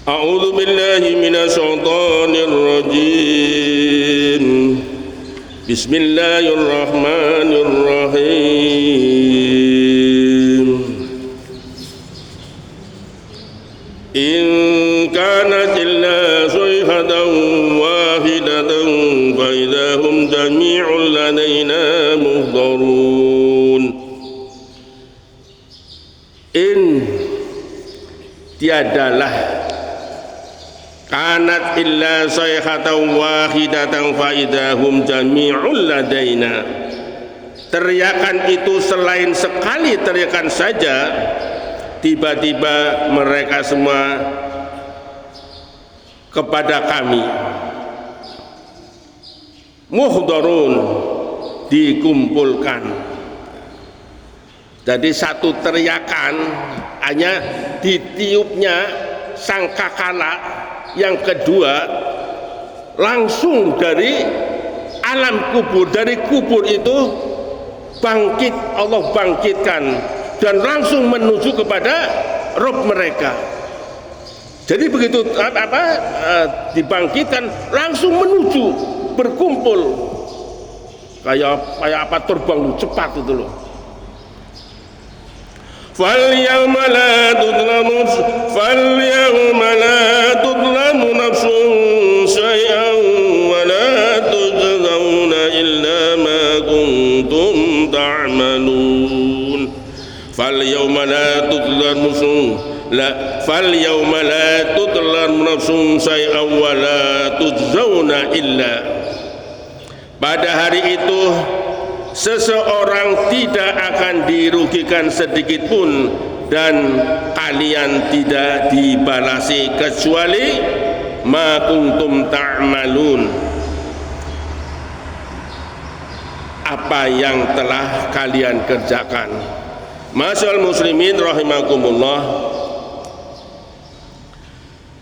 A'udzu billahi minasyaitonir rajim. Bismillahirrahmanirrahim. In kanat illa sayhatan wahidatan fa idahum jami'un ladaina muhdharun. In tiadalah kanat illa sayhatan wahidatan fa idahum jami'un ladaina. Teriakan itu selain sekali teriakan saja, tiba-tiba mereka semua kepada kami muhdharun, dikumpulkan. Jadi satu teriakan hanya ditiupnya sangkakala, yang kedua langsung dari alam kubur, dari kubur itu bangkit, Allah bangkitkan dan langsung menuju kepada Rabb mereka. Jadi begitu dibangkitkan langsung menuju, berkumpul kayak apa, terbang cepat itu loh. فَالْيَوْمَ لَا تُظْلَمُ نَفْسٌ شَيْئًا وَلَا تُجْزَوْنَ إِلَّا مَا كُنْتُمْ تَعْمَلُونَ فَالْيَوْمَ لَا تُظْلَمُ نَفْسٌ شَيْئًا وَلَا تُجْزَوْنَ إِلَّا. Pada hari itu seseorang tidak akan dirugikan sedikit pun dan kalian tidak dibalasi kecuali ma kuntum ta'malun, apa yang telah kalian kerjakan. Masyaallah muslimin rahimakumullah.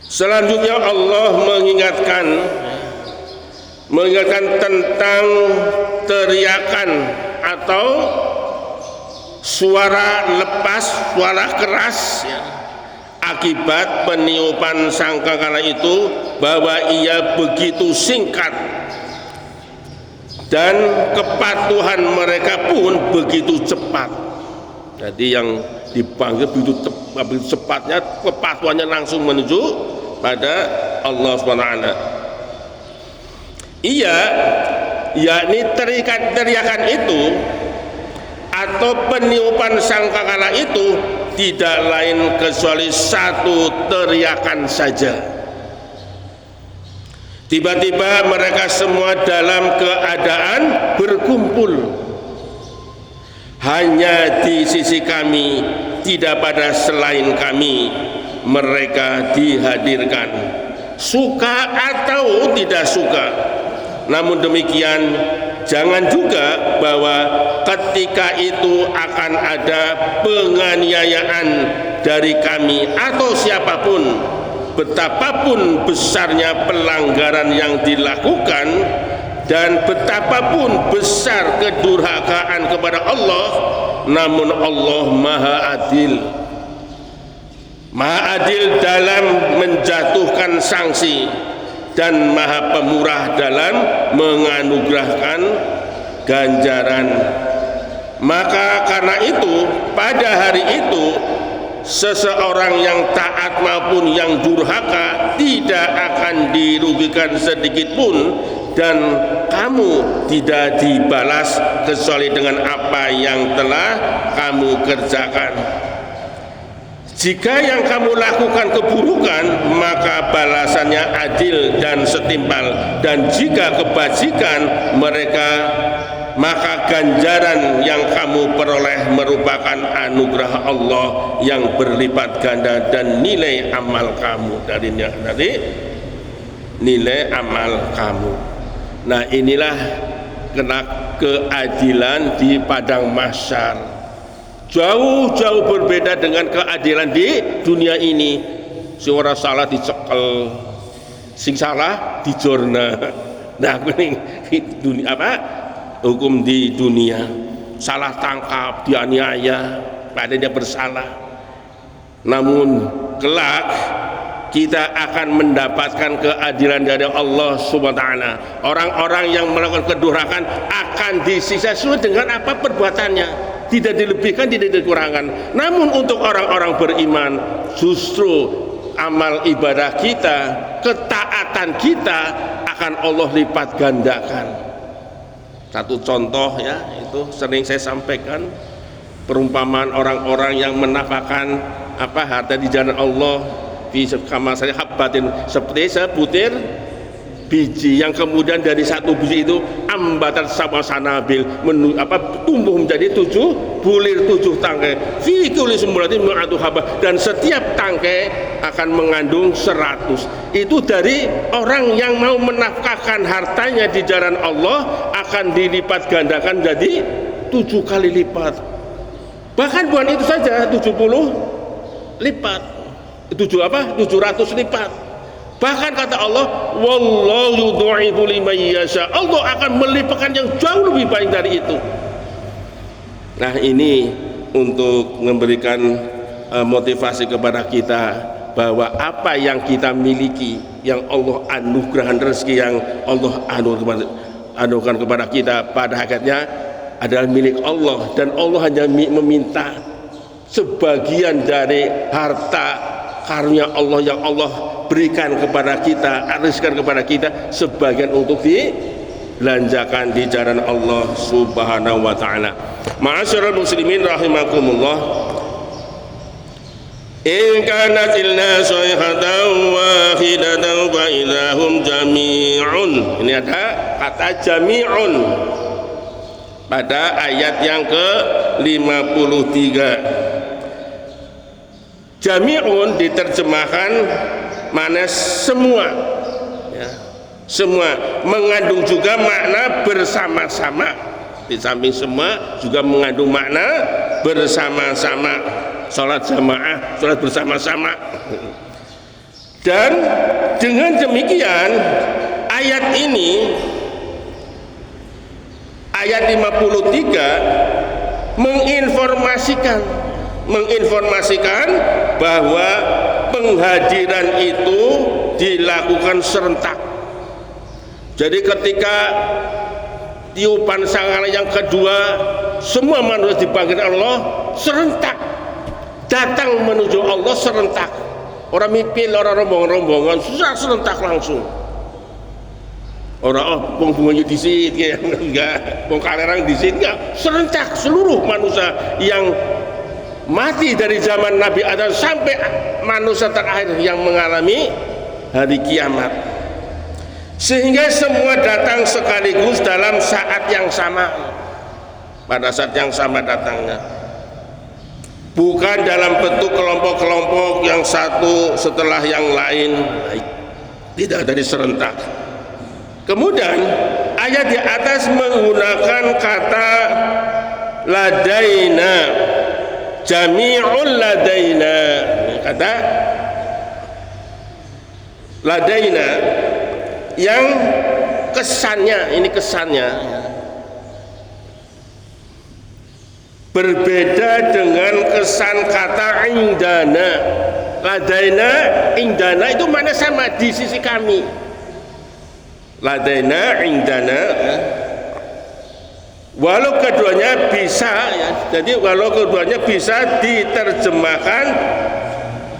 Selanjutnya Allah mengingatkan tentang teriakan atau suara lepas, suara keras ya, akibat peniupan sangkakala itu, bahwa ia begitu singkat dan kepatuhan mereka pun begitu cepat. Jadi yang dipanggil begitu cepatnya, kepatuhannya langsung menuju pada Allah SWT. Iya, yakni teriakan itu atau peniupan sangkakala itu tidak lain kecuali satu teriakan saja. Tiba-tiba mereka semua dalam keadaan berkumpul hanya di sisi kami, tidak pada selain kami mereka dihadirkan, suka atau tidak suka. Namun demikian, jangan juga bahwa ketika itu akan ada penganiayaan dari kami atau siapapun, betapapun besarnya pelanggaran yang dilakukan dan betapapun besar kedurhakaan kepada Allah, namun Allah Maha Adil. Maha Adil dalam menjatuhkan sanksi dan Maha Pemurah dalam menganugerahkan ganjaran. Maka karena itu pada hari itu seseorang yang taat maupun yang durhaka tidak akan dirugikan sedikit pun, dan kamu tidak dibalas kecuali dengan apa yang telah kamu kerjakan. Jika yang kamu lakukan keburukan, maka balasannya adil dan setimpal, dan jika kebajikan maka ganjaran yang kamu peroleh merupakan anugerah Allah yang berlipat ganda dan nilai amal kamu dari nilai amal kamu. Nah, inilah keadilan di padang mahsyar. Jauh-jauh berbeda dengan keadilan di dunia ini. Sing ora salah dicekel, sing salah dijorna. Nah, ini dunia apa? Hukum di dunia. Salah tangkap, dianiaya, padahal dia bersalah. Namun kelak kita akan mendapatkan keadilan dari Allah Subhanahu wa taala. Orang-orang yang melakukan kedurhakaan akan disiksa sesuai dengan apa perbuatannya, tidak dilebihkan, tidak dikurangkan. Namun untuk orang-orang beriman, justru amal ibadah kita, ketaatan kita akan Allah lipat gandakan. Satu contoh ya, itu sering saya sampaikan, perumpamaan orang-orang yang menafkahkan harta di jalan Allah kama saya habbatin, seperti sebutir biji yang kemudian dari satu biji itu ambatan sama sanabil tumbuh menjadi 7 bulir 7 tangkai fi kulli sumbulatin mi'atu habah, dan setiap tangkai akan mengandung 100. Itu dari orang yang mau menafkahkan hartanya di jalan Allah akan dilipat gandakan jadi 7 kali lipat. Bahkan bukan itu saja, 70 lipat. 700 lipat. Bahkan kata Allah, wallahu yudhi'u liman yasha, Allah akan melipatkan yang jauh lebih baik dari itu. Nah, ini untuk memberikan motivasi kepada kita bahwa apa yang kita miliki, yang Allah anugerahkan, rezeki yang Allah anugerahkan kepada kita pada hakikatnya adalah milik Allah, dan Allah hanya meminta sebagian dari harta karunia Allah yang Allah berikan kepada kita, ariskan kepada kita, sebagian untuk dibelanjakan di jalan Allah Subhanahu wa taala. Ma'asyiral muslimin rahimakumullah, in kanat illa sayhatan wahidatan fa idahum jami'un. Ini ada kata jami'un pada ayat yang ke-53. Jami'un diterjemahkan mana semua ya, semua, mengandung juga makna bersama-sama. Di samping semua juga mengandung makna bersama-sama, sholat jamaah, sholat bersama-sama. Dan dengan demikian ayat ini, ayat 53 menginformasikan bahwa penghadiran itu dilakukan serentak. Jadi ketika tiupan sangala yang kedua, semua manusia dipanggil Allah serentak, datang menuju Allah serentak. Orang mipil, orang rombongan, susah serentak langsung. Orang bunga di sini enggak, kalerang di sini enggak, serentak seluruh manusia yang mati dari zaman Nabi Adam sampai manusia terakhir yang mengalami hari kiamat, sehingga semua datang sekaligus dalam saat yang sama, pada saat yang sama datangnya, bukan dalam bentuk kelompok-kelompok yang satu setelah yang lain, tidak, dari serentak. Kemudian ayat di atas menggunakan kata ladaina, jami'ul ladaina, kata ladaina yang kesannya, ini kesannya berbeda dengan kesan kata indana. Ladaina, indana itu mana sama, di sisi kami. Ladaina, indana, walau keduanya bisa ya, jadi walau keduanya bisa diterjemahkan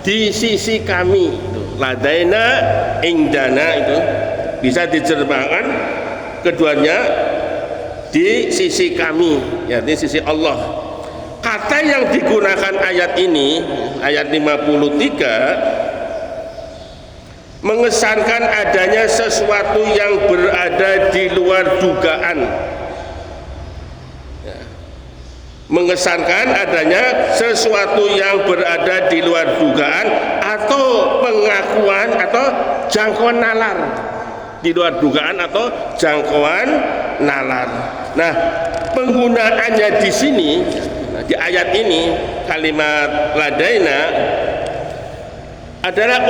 di sisi kami. Ladaina, indana itu bisa diterjemahkan keduanya di sisi kami, ya, di sisi Allah. Kata yang digunakan ayat ini, ayat 53, mengesankan adanya sesuatu yang berada di luar dugaan, mengesankan adanya sesuatu yang berada di luar dugaan atau pengakuan atau jangkauan nalar, di luar dugaan atau jangkauan nalar. Nah, penggunaannya di sini, di ayat ini, kalimat ladaina adalah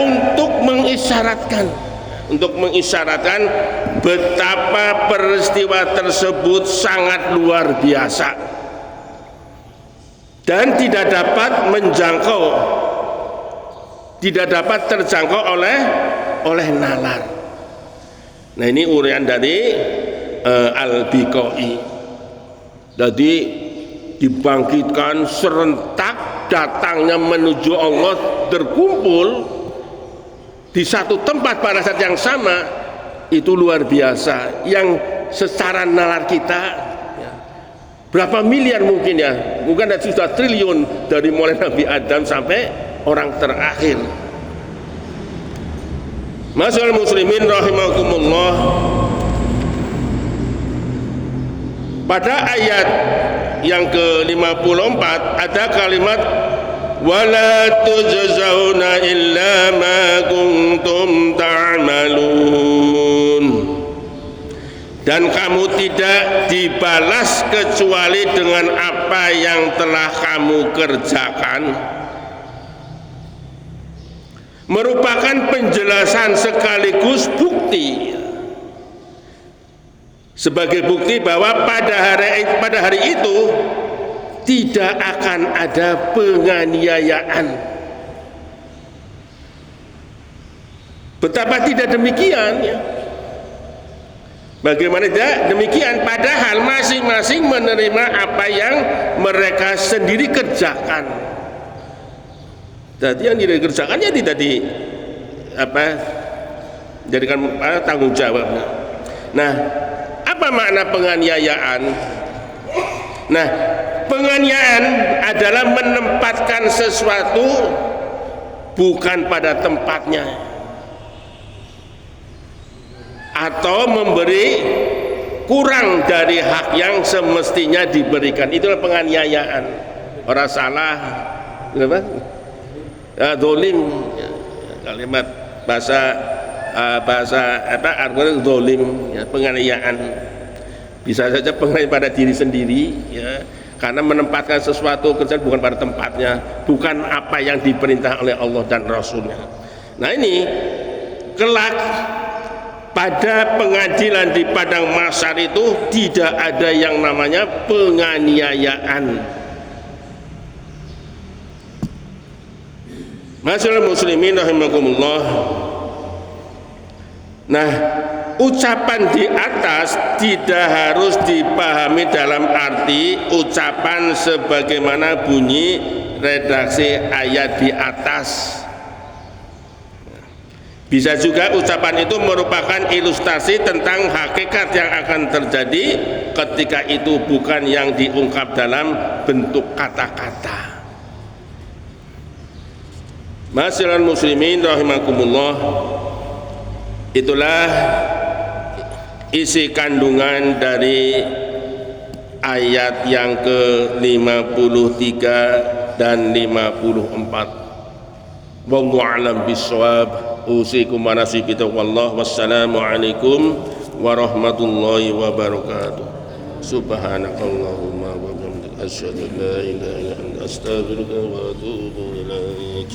untuk mengisyaratkan betapa peristiwa tersebut sangat luar biasa dan tidak dapat menjangkau tidak dapat terjangkau oleh nalar. Nah, ini uraian dari Al-Biqai. Jadi dibangkitkan serentak, datangnya menuju Allah terkumpul di satu tempat pada saat yang sama, itu luar biasa. Yang secara nalar kita ya, berapa miliar mungkin ya, mungkin ada sudah triliun dari mulai Nabi Adam sampai orang terakhir. Masyaallah muslimin rahimakumullah. Pada ayat yang ke-54 ada kalimat wala tujzauna illa ma kuntum ta'malun, dan kamu tidak dibalas kecuali dengan apa yang telah kamu kerjakan. Merupakan penjelasan sekaligus bukti, sebagai bukti bahwa pada hari itu tidak akan ada penganiayaan. Betapa tidak demikian ya. Bagaimana tidak demikian, padahal masing-masing menerima apa yang mereka sendiri kerjakan. Jadi yang dikerjakan ya tidak jadikan tanggung jawab. Nah, apa makna penganiayaan? Nah, penganiayaan adalah menempatkan sesuatu bukan pada tempatnya, atau memberi kurang dari hak yang semestinya diberikan. Itulah penganiayaan. Orang salah, apa? Dolim, kalimat bahasa artinya dolim, ya, penganiayaan. Bisa saja penganiayaan pada diri sendiri, ya, karena menempatkan sesuatu kerjaan bukan pada tempatnya, bukan apa yang diperintah oleh Allah dan Rasulnya. Nah, ini kelak pada pengadilan di padang mahsyar itu tidak ada yang namanya penganiayaan. Masyaallah muslimin rahimakumullah. Nah, ucapan di atas tidak harus dipahami dalam arti ucapan sebagaimana bunyi redaksi ayat di atas. Bisa juga ucapan itu merupakan ilustrasi tentang hakikat yang akan terjadi ketika itu bukan yang diungkap dalam bentuk kata-kata. Masyaallah muslimin rahimakumullah. Itulah isi kandungan dari ayat yang ke-53 dan 54. Wallahu a'lam bishawab. Usikum wa nafsi bitaqwallah. Wassalamu alaikum warahmatullahi wabarakatuh. Subhanakallahumma wa bihamdika asyhadu an la ilaha illa anta astaghfiruka wa atubu ilaik.